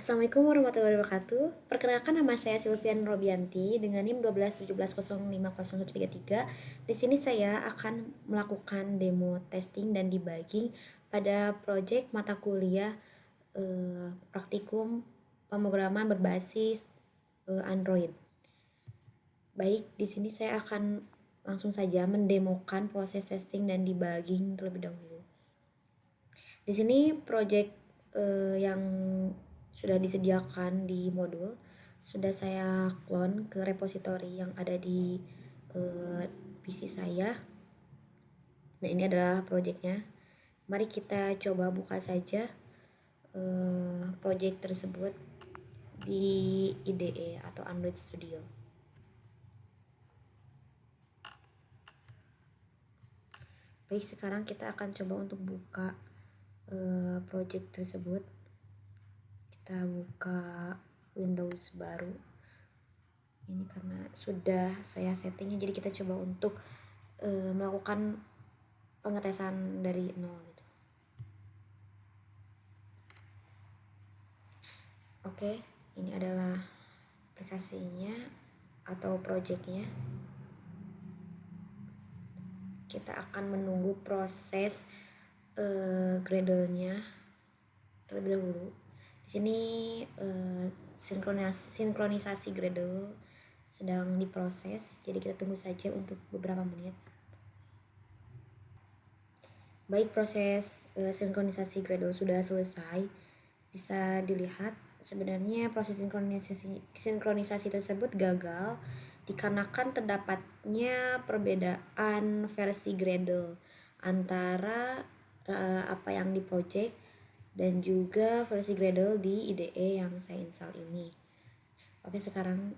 Assalamualaikum warahmatullahi wabarakatuh. Perkenalkan, nama saya Silvian Robianti dengan NIM 1217050133. Di sini saya akan melakukan demo testing dan debugging pada proyek mata kuliah praktikum pemrograman berbasis Android. Baik, di sini saya akan langsung saja mendemokan proses testing dan debugging terlebih dahulu. Di sini proyek yang sudah disediakan di modul sudah saya clone ke repository yang ada di PC saya. Nah, ini adalah proyeknya. Mari kita coba buka saja proyek tersebut di IDE atau Android Studio. Baik, sekarang kita akan coba untuk buka proyek tersebut. Kita buka Windows baru. Ini karena sudah saya settingnya, jadi kita coba untuk melakukan pengetesan dari nol gitu. Oke, ini adalah aplikasinya atau projectnya. Kita akan menunggu proses Gradle-nya terlebih dahulu. Di sini sinkronisasi Gradle sedang diproses, jadi kita tunggu saja untuk beberapa menit. Baik, proses sinkronisasi Gradle sudah selesai. Bisa dilihat sebenarnya proses sinkronisasi tersebut gagal dikarenakan terdapatnya perbedaan versi Gradle antara apa yang di project dan juga versi Gradle di IDE yang saya install ini. Oke, sekarang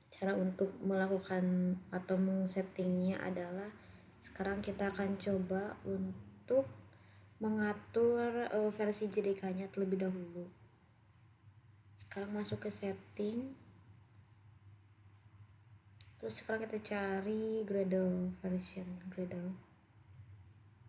cara untuk melakukan atau mengsettingnya adalah sekarang kita akan coba untuk mengatur versi JDK-nya terlebih dahulu. Sekarang masuk ke setting. Terus sekarang kita cari Gradle version Gradle.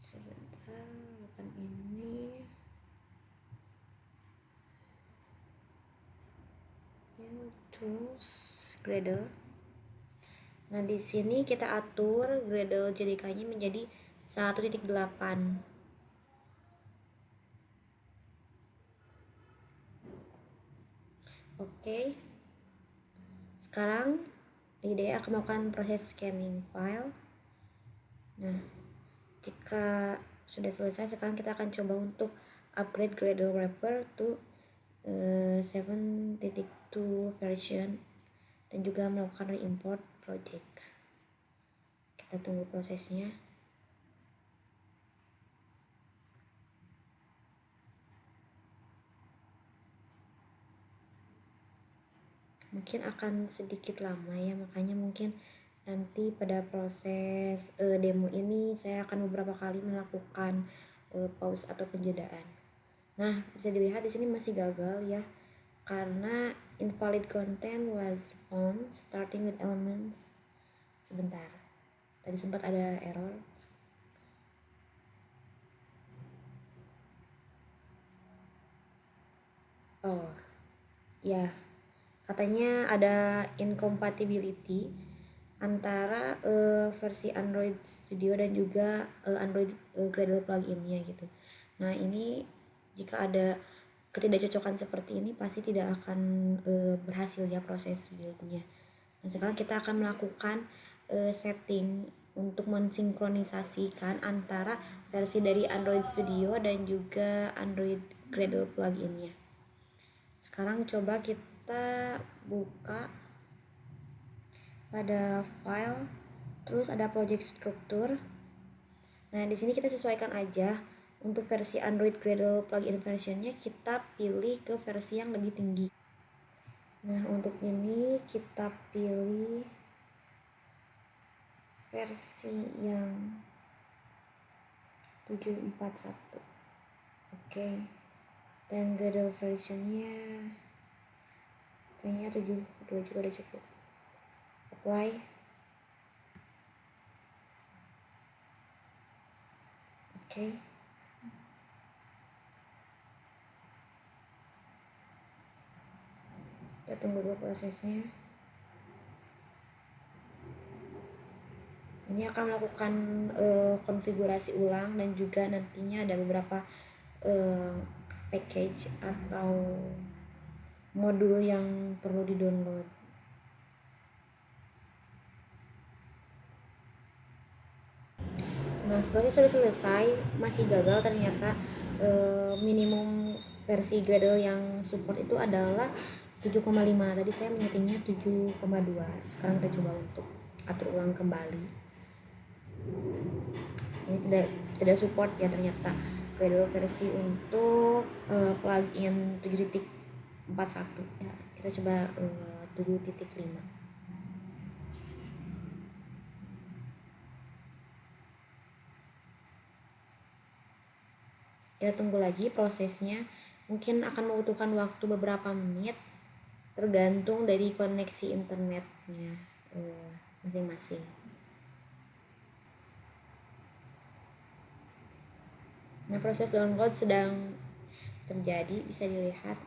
Sebentar, bukan ini. Tools Gradle. Nah, di sini kita atur Gradle JDK-nya menjadi 1.8. Oke. Sekarang IDE akan melakukan proses scanning file. Nah, jika sudah selesai, sekarang kita akan coba untuk upgrade Gradle wrapper to 7.2 version dan juga melakukan reimport project. Kita tunggu prosesnya. Mungkin akan sedikit lama ya, makanya mungkin nanti pada proses demo ini saya akan beberapa kali melakukan pause atau penjedaan. Nah, bisa dilihat di sini masih gagal ya, karena invalid content was found starting with elements. Sebentar, tadi sempat ada error. Oh ya, katanya ada incompatibility antara versi Android Studio dan juga Android Gradle plugin-nya gitu. Nah, ini jika ada ketidakcocokan seperti ini pasti tidak akan berhasil ya proses build-nya. Nah, sekarang kita akan melakukan setting untuk mensinkronisasikan antara versi dari Android Studio dan juga Android Gradle plugin-nya. Sekarang coba kita buka pada file, terus ada project struktur. Nah, di sini kita sesuaikan aja. Untuk versi Android Gradle plugin versionnya kita pilih ke versi yang lebih tinggi. Nah, untuk ini kita pilih versi yang 741. Oke. Dan Gradle versionnya kayaknya 72 juga udah cukup. Apply. Oke. tunggu dulu prosesnya. Ini akan melakukan konfigurasi ulang, dan juga nantinya ada beberapa package atau modul yang perlu di-download. Nah, proses sudah selesai, masih gagal ternyata. Minimum versi Gradle yang support itu adalah 7,5. Tadi saya menyetingnya 7,2. Sekarang kita coba untuk atur ulang kembali. Ini tidak support ya ternyata Gradle versi untuk plugin 7.41 ya. Kita coba 7.5. Kita tunggu lagi prosesnya, mungkin akan membutuhkan waktu beberapa menit tergantung dari koneksi internetnya masing-masing. Nah, proses download sedang terjadi, bisa dilihat.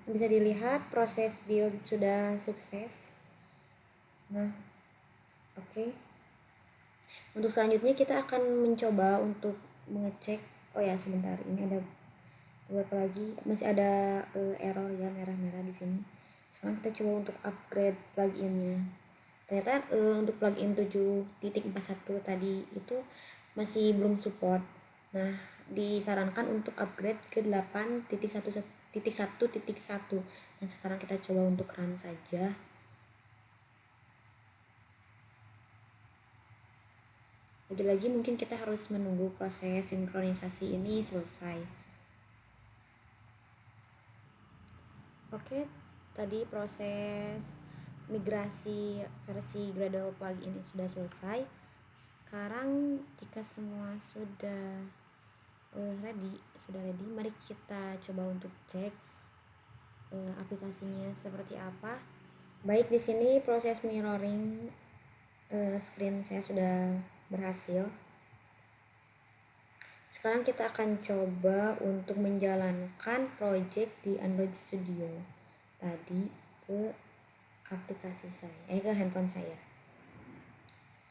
Bisa dilihat proses build sudah sukses. Nah, oke. Untuk selanjutnya kita akan mencoba untuk mengecek. Oh ya, sebentar, ini ada beberapa lagi, masih ada error ya, merah-merah di sini. Sekarang kita coba untuk upgrade pluginnya. Ternyata untuk plugin 7.41 tadi itu masih belum support. Nah, disarankan untuk upgrade ke 8.1.1.1. Dan sekarang kita coba untuk run saja. Lagi-lagi mungkin kita harus menunggu proses sinkronisasi ini selesai. Oke, tadi proses migrasi versi Gradle plugin ini sudah selesai. Sekarang jika semua sudah ready, mari kita coba untuk cek aplikasinya seperti apa. Baik, di sini proses mirroring screen saya sudah berhasil. Sekarang kita akan coba untuk menjalankan project di Android Studio tadi ke aplikasi saya, ke handphone saya.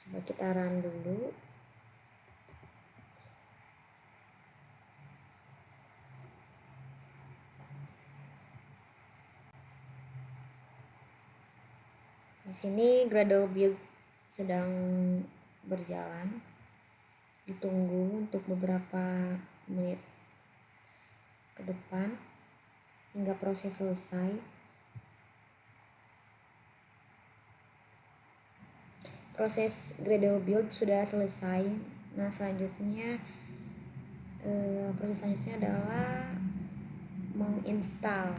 Coba kita run dulu. Di sini Gradle build sedang berjalan. Ditunggu untuk beberapa menit ke depan hingga proses selesai. Proses Gradle build sudah selesai. Nah, selanjutnya proses selanjutnya adalah menginstal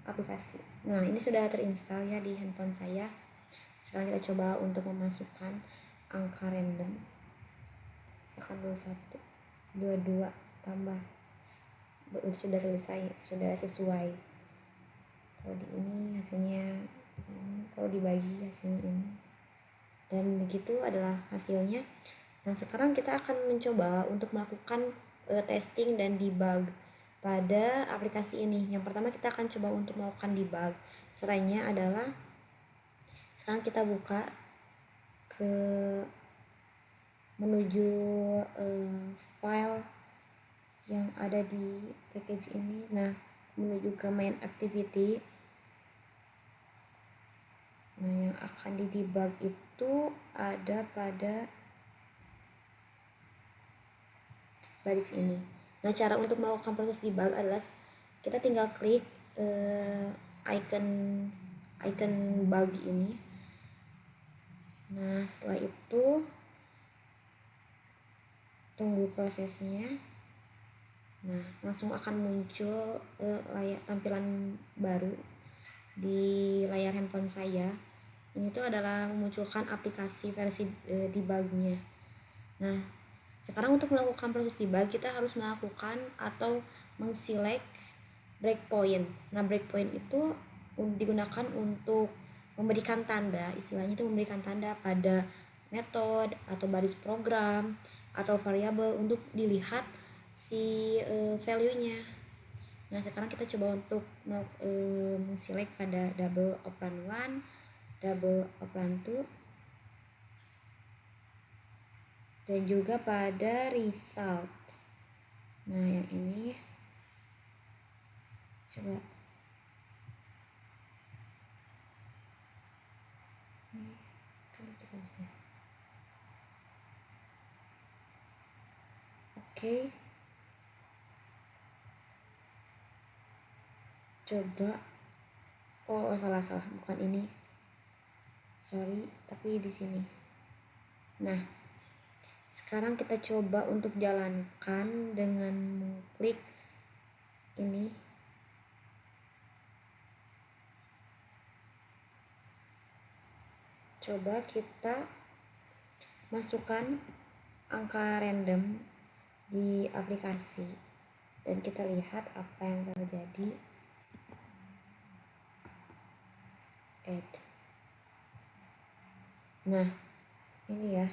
aplikasi. Nah, ini sudah terinstall ya di handphone saya. Sekarang kita coba untuk memasukkan angka random. Misalkan 21, 22 tambah. Sudah selesai, sudah sesuai. Kalau di ini hasilnya ini, kalau dibagi hasilnya ini. Dan begitu adalah hasilnya. Dan sekarang kita akan mencoba untuk melakukan testing dan debug pada aplikasi ini. Yang pertama kita akan coba untuk melakukan debug. Caranya adalah sekarang kita buka ke menuju file yang ada di package ini. Nah, menuju ke main activity. Nah, yang akan di debug itu ada pada baris ini. Nah, cara untuk melakukan proses debug adalah kita tinggal klik icon bug ini. Nah, setelah itu tunggu prosesnya. Nah, langsung akan muncul tampilan baru di layar handphone saya. Ini tuh adalah memunculkan aplikasi versi debugnya. Nah, sekarang untuk melakukan proses debug kita harus melakukan atau mengselect breakpoint. Nah, breakpoint itu digunakan untuk memberikan tanda, istilahnya itu memberikan tanda pada metode atau baris program atau variabel untuk dilihat si value-nya. Nah, sekarang kita coba untuk select pada double operand 1, double operand 2, dan juga pada result. Nah, yang ini coba ini kan terusnya. Oke. Coba salah bukan ini, sorry, tapi di sini. Nah, sekarang kita coba untuk jalankan dengan mengklik ini. Coba kita masukkan angka random di aplikasi dan kita lihat apa yang terjadi. Add. Nah, ini ya,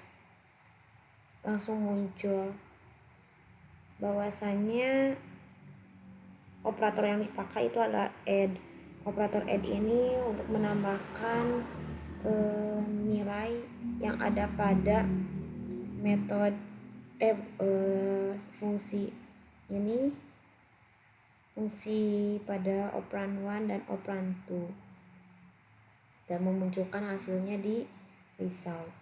langsung muncul bahwasannya operator yang dipakai itu adalah add. Operator add ini untuk menambahkan nilai yang ada pada metode fungsi ini, fungsi pada operand 1 dan operand 2, dan memunculkan hasilnya di result.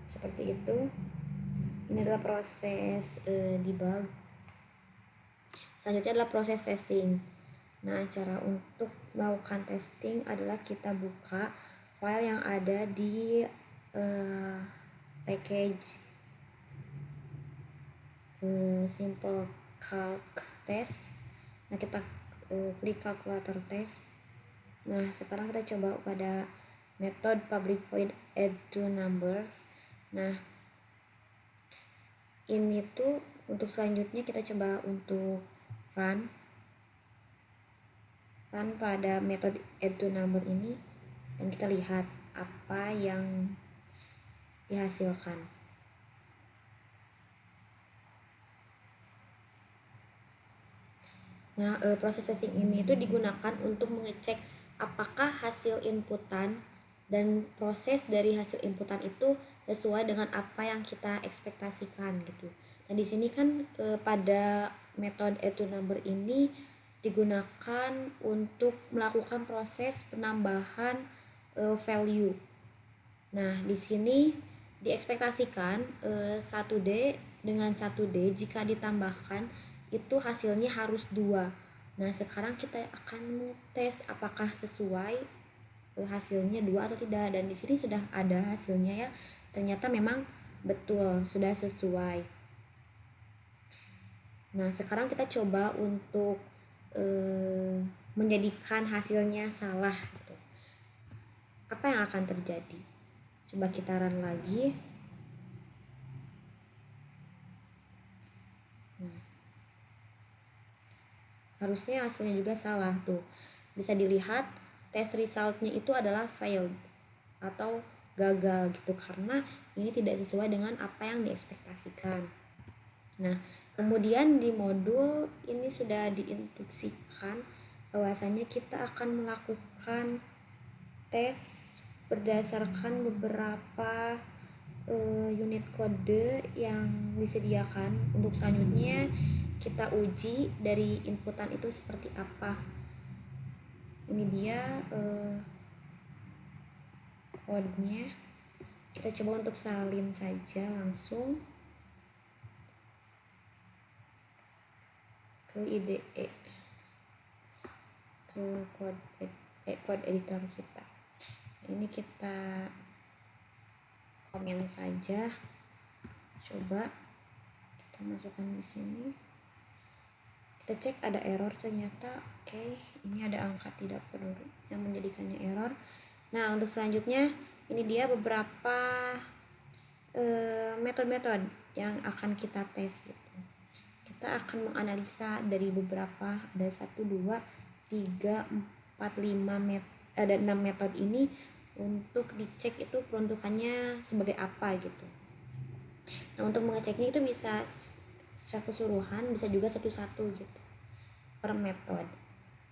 Seperti itu. Ini adalah proses debug. Selanjutnya adalah proses testing. Nah, cara untuk melakukan testing adalah kita buka file yang ada di package simple calc test. Nah, kita klik calculator test. Nah, sekarang kita coba pada method public void add two numbers. Nah, ini tuh untuk selanjutnya kita coba untuk run pada metode add two number ini, dan kita lihat apa yang dihasilkan. Nah, proses testing ini itu digunakan untuk mengecek apakah hasil inputan dan proses dari hasil inputan itu sesuai dengan apa yang kita ekspektasikan gitu. Nah, di sini kan pada metode add two number ini digunakan untuk melakukan proses penambahan value. Nah, di sini diekspektasikan 1D dengan 1D jika ditambahkan itu hasilnya harus 2. Nah, sekarang kita akan tes apakah sesuai hasilnya 2 atau tidak, dan di sini sudah ada hasilnya ya. Ternyata memang betul sudah sesuai. Nah, sekarang kita coba untuk menjadikan hasilnya salah gitu. Apa yang akan terjadi? Coba kita run lagi. Nah, harusnya hasilnya juga salah tuh. Bisa dilihat test resultnya itu adalah failed atau gagal gitu, karena ini tidak sesuai dengan apa yang diekspektasikan. Nah, kemudian di modul ini sudah diinstruksikan bahwasanya kita akan melakukan tes berdasarkan beberapa unit kode yang disediakan. Untuk selanjutnya kita uji dari inputan itu seperti apa. Ini dia kodenya. Kita coba untuk salin saja langsung ke IDE, ke code editor kita. Ini kita komen saja. Coba kita masukkan di sini. Kita cek ada error ternyata. Oke, ini ada angka tidak perlu yang menjadikannya error. Nah, untuk selanjutnya ini dia beberapa metode-metode yang akan kita tes gitu. Kita akan menganalisa dari beberapa, ada 1, 2, 3, 4, 5 ada 6 metode ini untuk dicek itu peruntukannya sebagai apa gitu. Nah, untuk mengeceknya itu bisa secara keseluruhan, bisa juga satu-satu gitu per metode.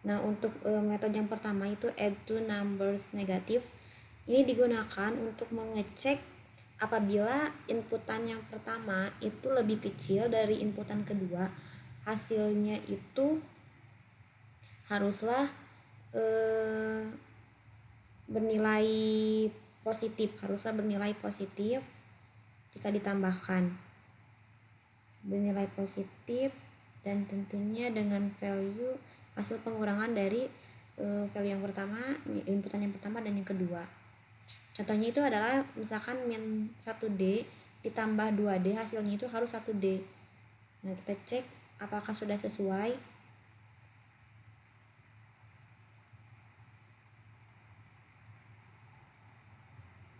Nah, untuk metode yang pertama itu add two numbers negatif. Ini digunakan untuk mengecek apabila inputan yang pertama itu lebih kecil dari inputan kedua, hasilnya itu haruslah bernilai positif jika ditambahkan, bernilai positif, dan tentunya dengan value hasil pengurangan dari value yang pertama, inputan yang pertama dan yang kedua. Contohnya itu adalah misalkan min 1D ditambah 2D, hasilnya itu harus 1D. Nah, kita cek apakah sudah sesuai.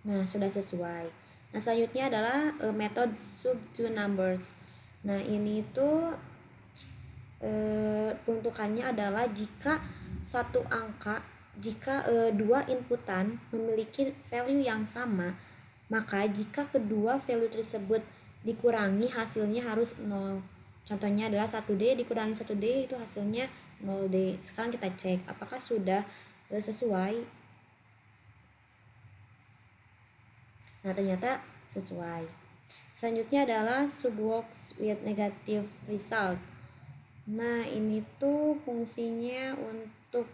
Nah, sudah sesuai. Nah, selanjutnya adalah method sub two numbers. Nah, ini tuh peruntukannya adalah jika dua inputan memiliki value yang sama, maka jika kedua value tersebut dikurangi, hasilnya harus 0. Contohnya adalah 1D dikurangi 1D itu hasilnya 0D. Sekarang kita cek apakah sudah sesuai. Nah, ternyata sesuai. Selanjutnya adalah subworks with negative result. Nah, ini tuh fungsinya untuk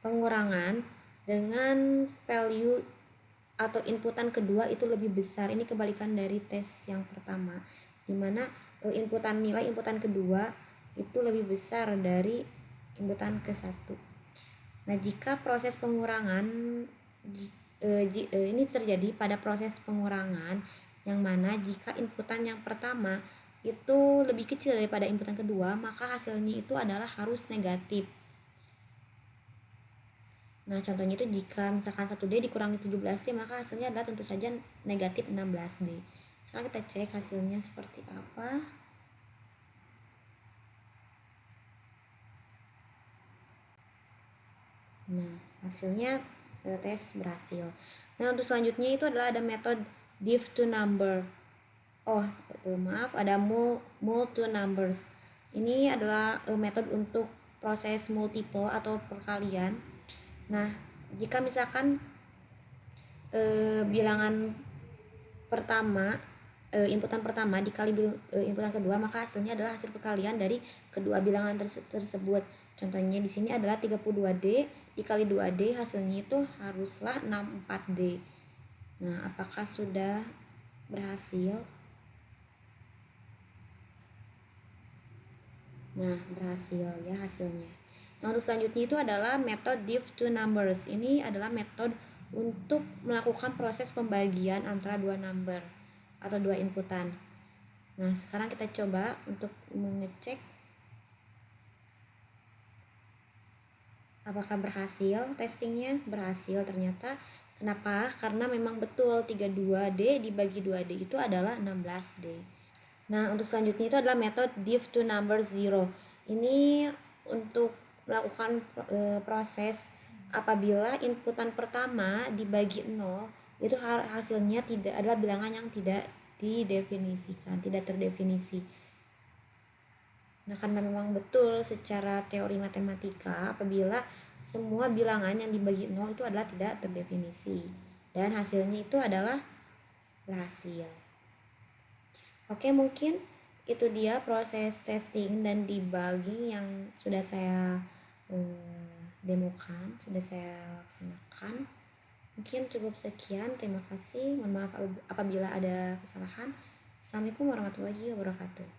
pengurangan dengan value atau inputan kedua itu lebih besar. Ini kebalikan dari tes yang pertama, dimana nilai inputan kedua itu lebih besar dari inputan ke satu. Nah, jika proses pengurangan ini terjadi pada proses pengurangan yang mana jika inputan yang pertama itu lebih kecil daripada inputan kedua, maka hasilnya itu adalah harus negatif. Nah, contohnya itu jika misalkan 1D dikurangi 17D, maka hasilnya adalah tentu saja negatif 16D. Sekarang kita cek hasilnya seperti apa. Nah, hasilnya tes berhasil. Nah, untuk selanjutnya itu adalah ada metode div to number. Ada mul to numbers. Ini adalah metode untuk proses multiple atau perkalian. Nah, jika misalkan bilangan pertama, inputan pertama dikali inputan kedua, maka hasilnya adalah hasil perkalian dari kedua bilangan tersebut. Contohnya di sini adalah 32D dikali 2D, hasilnya itu haruslah 64D. Nah, apakah sudah berhasil? Nah, berhasil ya hasilnya. Nah, untuk selanjutnya itu adalah metode div to numbers. Ini adalah metode untuk melakukan proses pembagian antara dua number atau dua inputan. Nah, sekarang kita coba untuk mengecek apakah berhasil. Testingnya berhasil ternyata. Kenapa? Karena memang betul 32D dibagi 2D itu adalah 16D. Nah, untuk selanjutnya itu adalah metode div to number 0. Ini untuk melakukan proses apabila inputan pertama dibagi 0, itu hasilnya tidak adalah bilangan yang tidak didefinisikan, tidak terdefinisi. Nah, karena memang betul secara teori matematika apabila semua bilangan yang dibagi 0 itu adalah tidak terdefinisi dan hasilnya itu adalah berhasil. Oke, mungkin itu dia proses testing dan debugging yang sudah saya demokan, sudah saya laksanakan. Mungkin cukup sekian, terima kasih. Mohon maaf apabila ada kesalahan. Assalamualaikum warahmatullahi wabarakatuh.